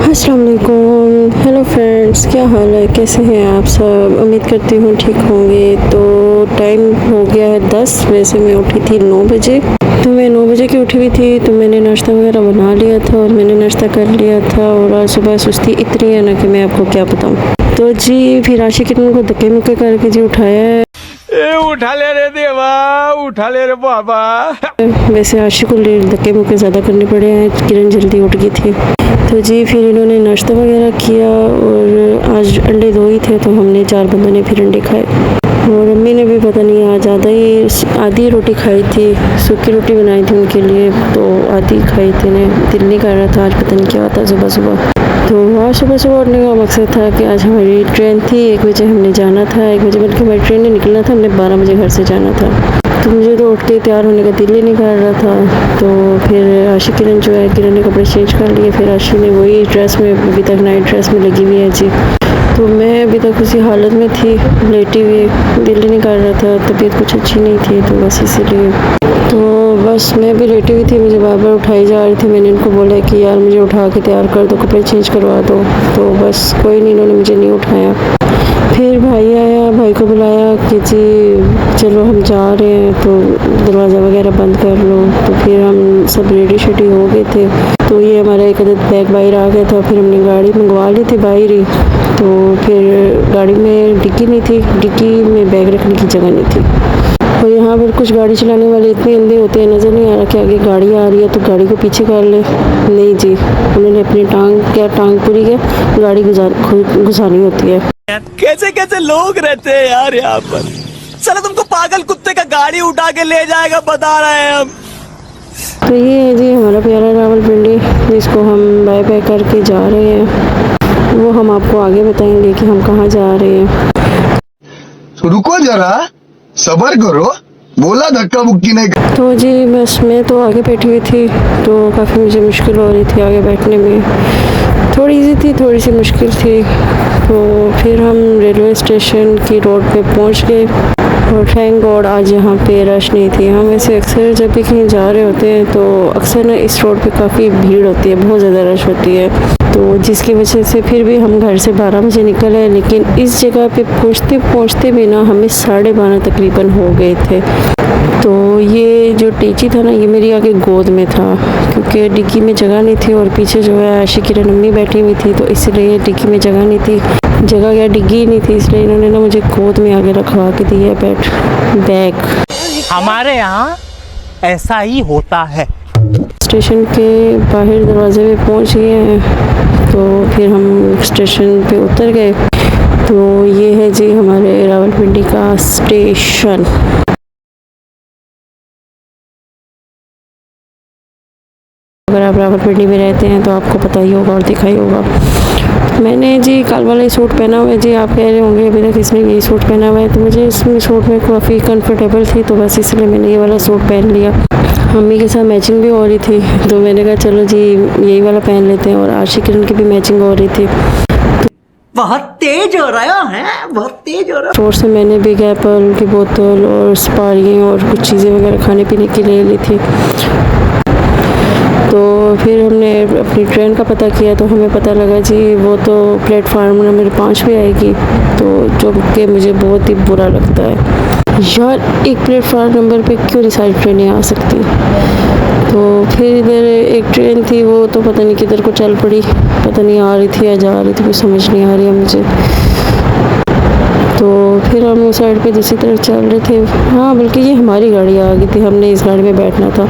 अस्सलाम वालेकुम। Hello friends, क्या हाल है, कैसे हैं आप सब। उम्मीद करती हूँ ठीक होंगे। तो टाइम हो गया है 10। वैसे मैं उठी थी 9 बजे। तो मैं 9 बजे की उठी हुई थी, तो मैंने नाश्ता वगैरह बना लिया था और मैंने नाश्ता कर लिया था। और आज सुबह सुस्ती इतनी है ना कि मैं आपको क्या बताऊँ। तो जी फिर आशिकिन को धक्के मुक्के करके जी उठाया है। उठा ले रे देवा, उठा ले रे बाबा। वैसे आशिक को धक्के मुक्के ज़्यादा करने पड़े हैं, किरण जल्दी उठ गई थी। तो जी फिर इन्होंने नाश्ता वगैरह किया और आज अंडे 2 ही थे, तो हमने 4 बंदों ने फिर अंडे खाए। और अम्मी ने भी पता नहीं आज आधी रोटी खाई थी, सूखी रोटी बनाई थी उनके लिए, तो आधी खाई थी ने। दिल नहीं कर रहा था, आज पता नहीं क्या होता सुबह सुबह। तो आज सुबह सुबह उठने का मकसद था कि आज हमारी ट्रेन थी, 1 बजे हमने जाना था। 1 बजे बल्कि हमारी ट्रेन ने निकलना था, हमने 12 बजे घर से जाना था। तो मुझे तो उठ के तैयार होने का दिल ही नहीं कर रहा था। तो फिर आशी किरण जो है, किरण ने कपड़े चेंज कर लिए। फिर आशी ने वही ड्रेस में, अभी तक नाइट ड्रेस में लगी हुई है जी। तो मैं अभी तक उसी हालत में थी, लेटी हुई, दिल ही नहीं कर रहा था, तबीयत कुछ अच्छी नहीं थी, तो बस इसीलिए। तो बस मैं भी लेटी हुई थी, मुझे बार बार उठाई जा रही थी। मैंने इनको बोला कि यार मुझे उठा के तैयार कर दो, कपड़े चेंज करवा दो। तो बस कोई नहीं, इन्होंने मुझे नहीं उठाया। फिर भाई आया, भाई को बुलाया कि जी चलो हम जा रहे हैं, तो दरवाज़ा वगैरह बंद कर लो। तो फिर हम सब रेडी शेडी हो गए थे। तो ये हमारा एक अदद बैग बाहर आ गया था। फिर हमने गाड़ी मंगवा ली थी बाहर ही। तो फिर गाड़ी में डिक्की नहीं थी, डिक्की में बैग रखने की जगह नहीं थी। और यहाँ पर कुछ गाड़ी चलाने वाले इतने अंधे होते हैं, नज़र नहीं आ रहा कि आगे गाड़ी आ रही है तो गाड़ी को पीछे कर ले। नहीं जी, उन्होंने अपनी टांग पूरी क्या गाड़ी घुसानी होती है। कैसे कैसे लोग रहते हैं यार यहाँ पर। चलो तुमको पागल कुत्ते का गाड़ी उठा के ले जाएगा, बता रहे हैं हम। तो ये है जी हमारा प्यारा रावलपिंडी, जिसको हम बाय बाय करके जा रहे हैं। वो हम आपको आगे बताएंगे कि हम कहाँ जा रहे हैं। तो रुको जरा, सब्र करो, बोला धक्का मुक्की नहीं कर। तो जी बस मैं तो आगे बैठी हुई थी, तो काफ़ी मुझे मुश्किल हो रही थी आगे बैठने में। थोड़ी सी थी, थोड़ी सी मुश्किल थी। तो फिर हम रेलवे स्टेशन की रोड पे पहुंच गए। और थैंक गॉड आज यहाँ पे रश नहीं थी। हम वैसे अक्सर जब भी कहीं जा रहे होते हैं तो अक्सर ना इस रोड पे काफ़ी भीड़ होती है, बहुत ज़्यादा रश होती है। तो जिसकी वजह से फिर भी हम घर से 12 बजे निकले, लेकिन इस जगह पे पहुँचते पहुँचते भी ना हमें 12:30 तकरीबन हो गए थे। तो ये जो टीची था ना, ये मेरी आगे गोद में था, क्योंकि डिक्की में जगह नहीं थी और पीछे जो है आशी किरण अम्मी बैठी हुई थी, तो इसलिए डिक्की में जगह नहीं थी। जगह क्या, डिग्गी नहीं थी, इसलिए इन्होंने ना मुझे गोद में आगे रखवा के दी है बैग। हमारे यहाँ ऐसा ही होता है। स्टेशन के बाहर दरवाजे में पहुँच गए हैं। तो फिर हम स्टेशन पे उतर गए। तो ये है जी हमारे रावलपिंडी का स्टेशन। अगर आप रावलपिंडी में रहते हैं तो आपको पता ही होगा और दिखा ही होगा। मैंने जी कल वाला ही सूट पहना हुआ है जी। आप कह रहे होंगे अभी तक इसमें यही सूट पहना हुआ है, तो मुझे इसमें सूट में काफ़ी कंफर्टेबल थी, तो बस इसलिए मैंने ये वाला सूट पहन लिया। मम्मी के साथ मैचिंग भी हो रही थी, तो मैंने कहा चलो जी यही वाला पहन लेते हैं। और आशी किरण की भी मैचिंग हो रही थी। बहुत तेज हो रहा है, बहुत तेज हो रहा है। स्टोर से मैंने भी एप्पल की बोतल और स्पारियाँ और कुछ चीज़ें वगैरह खाने पीने की ले ली थी। तो फिर हमने अपनी ट्रेन का पता किया, तो हमें पता लगा जी वो तो प्लेटफार्म नंबर 5 पे आएगी। तो जो कि मुझे बहुत ही बुरा लगता है यार, एक प्लेटफार्म नंबर पे क्यों नहीं सारी ट्रेनें आ सकती। तो फिर इधर एक ट्रेन थी, वो तो पता नहीं किधर को चल पड़ी, पता नहीं आ रही थी या जा रही थी, कुछ समझ नहीं आ रही है मुझे। तो फिर हम उस साइड पे दूसरी तरफ चल रहे थे। हाँ बल्कि ये हमारी गाड़ी आ गई थी, हमने इस गाड़ी में बैठना था।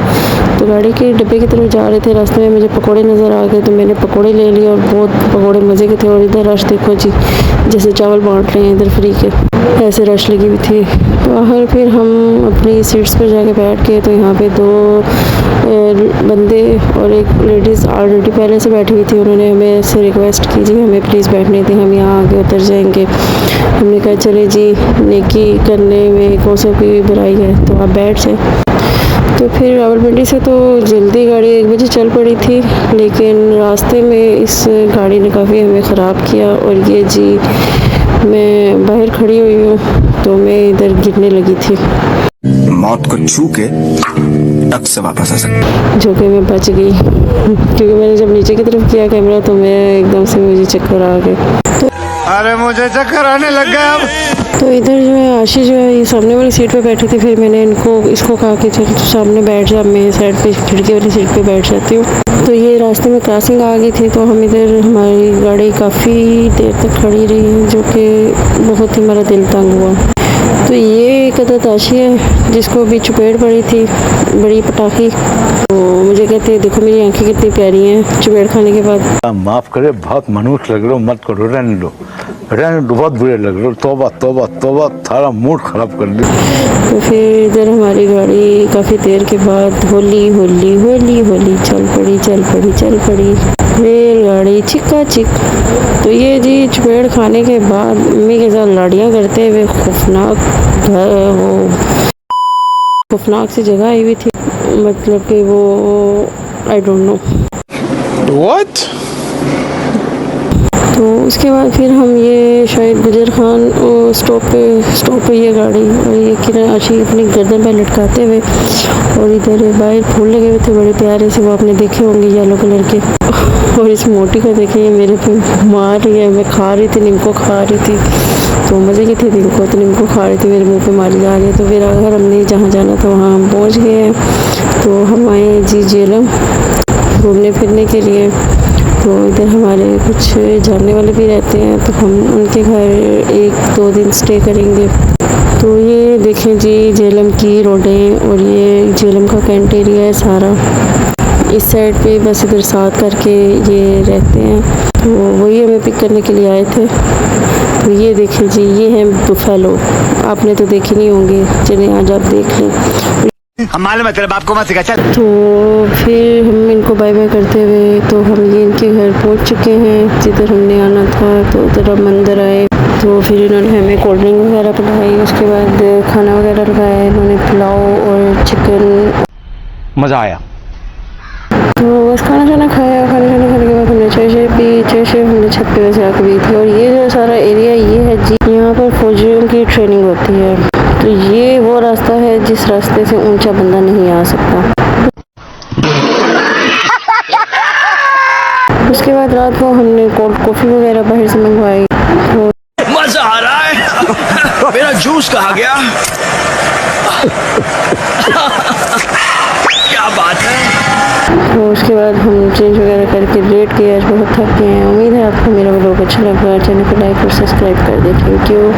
तो गाड़ी के डब्बे की तरफ जा रहे थे, रास्ते में मुझे पकोड़े नज़र आ गए, तो मैंने पकोड़े ले लिए और बहुत पकोड़े मज़े के थे। और इधर रश देखो जी, जैसे चावल बांट रहे हैं इधर फ्री के, ऐसे रश लगी हुई थी। तो आखिर फिर हम अपनी सीट्स पर जाके बैठ गए। तो यहाँ पे 2 बंदे और एक लेडीज़ ऑलरेडी पहले से बैठी हुई थी। उन्होंने हमें से रिक्वेस्ट की जी हमें प्लीज़ बैठने दें, हम यहाँ आगे उतर जाएंगे। हमने कहा चले जी, नेकी करने में कौन सा कोई बुराई है, तो आप बैठ जाए। तो फिर रावलपिंडी से तो जल्दी गाड़ी 1 बजे चल पड़ी थी, लेकिन रास्ते में इस गाड़ी ने काफ़ी हमें ख़राब किया। और ये जी मैं बाहर खड़ी हुई हूँ, तो मैं इधर गिरने लगी थी। मौत को छू के टक से वापस आ सकते। जो कि मैं बच गई क्योंकि मैंने जब नीचे की तरफ किया कैमरा तो मैं एकदम से मुझे चक्कर आ गए। अरे मुझे चक्कर आने लग गया अब। तो इधर जो है आशी जो है ये सामने वाली सीट पे बैठी थी, फिर मैंने इसको कहा कि चल तू सामने बैठ जा, मैं साइड पे खिड़की वाली सीट पे बैठ जाती हूँ। तो ये रास्ते में क्रॉसिंग आ गई थी तो हम इधर हमारी गाड़ी काफ़ी देर तक खड़ी रही जो कि बहुत ही हमारा दिल तंग हुआ। तो ये एक अदद आशी है जिसको अभी चपेट पड़ी थी बड़ी पटाखी। तो मुझे कहते हैं देखो मेरी आंखें कितनी प्यारी हैं चपेट खाने के बाद। माफ करे, बहुत मनुष्य लग रहे हो, मत करो, रहने दो, बहुत बुरे लग रहे हो। तौबा तौबा तौबा, थारा मूड खराब कर दिया। तो फिर इधर हमारी गाड़ी काफ़ी देर के बाद होली होली होली होली चल पड़ी रेलगाड़ी चिक्का चिक। तो ये जी चपेट खाने के बाद मम्मी के साथ लड़ाइयाँ करते हुए खौफनाक सी जगह आई हुई थी, मतलब कि वो आई डोंट नो व्हाट। तो उसके बाद फिर हम ये शायद गुजर खान स्टॉप पे ये गाड़ी और ये किरण आशी अपनी गर्दन पर लटकाते हुए और इधर बाहर फूल लगे हुए थे बड़े प्यारे से, वो आपने देखे होंगे येलो कलर के। और इस मोटी को देखिए मेरे पे मार रही है, मैं खा रही थी निम्को खा रही थी तो मज़े की थी निम्को, तो निम्को खा रही थी मेरे मुँह पे मारी जा रही है। तो फिर अगर हमने जहाँ जाना था वहाँ हम पहुँच गए हैं। तो हम आए जी झेलम घूमने फिरने के लिए। तो इधर हमारे कुछ जानने वाले भी रहते हैं तो हम उनके घर 1-2 दिन स्टे करेंगे। तो ये देखें जी झेलम की रोडें और ये झेलम का कैंट एरिया है सारा। इस साइड पे बस इधर साथ करके ये रहते हैं, तो वही हमें पिक करने के लिए आए थे। तो ये देखें जी ये है बुफेलो, आपने तो देखे नहीं होंगे, चलिए आज आप देख लें। मालूम है तेरे बाप को मत सिखा चल। तो फिर हम इनको बाय बाय करते हुए तो हम ये इनके घर पहुंच चुके हैं जिधर हमने आना था। तो उधर हम अंदर आए तो फिर इन्होंने हमें कोल्ड ड्रिंक वगैरह पिलाई, उसके बाद खाना वगैरह लगाया इन्होंने, पुलाव और चिकन, मजा आया। तो बस खाना खाने के बाद हमने चाय हमने छत पे वैसे आके पी थी। और ये जो सारा एरिया ये है जी यहाँ पर फौजियों की ट्रेनिंग होती है। तो ये वो रास्ता है जिस रास्ते से ऊंचा बंदा नहीं आ सकता। उसके बाद रात को हमने कोल्ड कॉफ़ी वगैरह बाहर से मंगवाई। तो मजा आ रहा है। मेरा जूस कहाँ गया? क्या बात है। तो उसके बाद हम चेंज वगैरह करके लेट गए, आज बहुत थक गए हैं। उम्मीद है आपको मेरा व्लॉग अच्छा लगा, चैनल को लाइक और सब्सक्राइब कर दें। Thank you.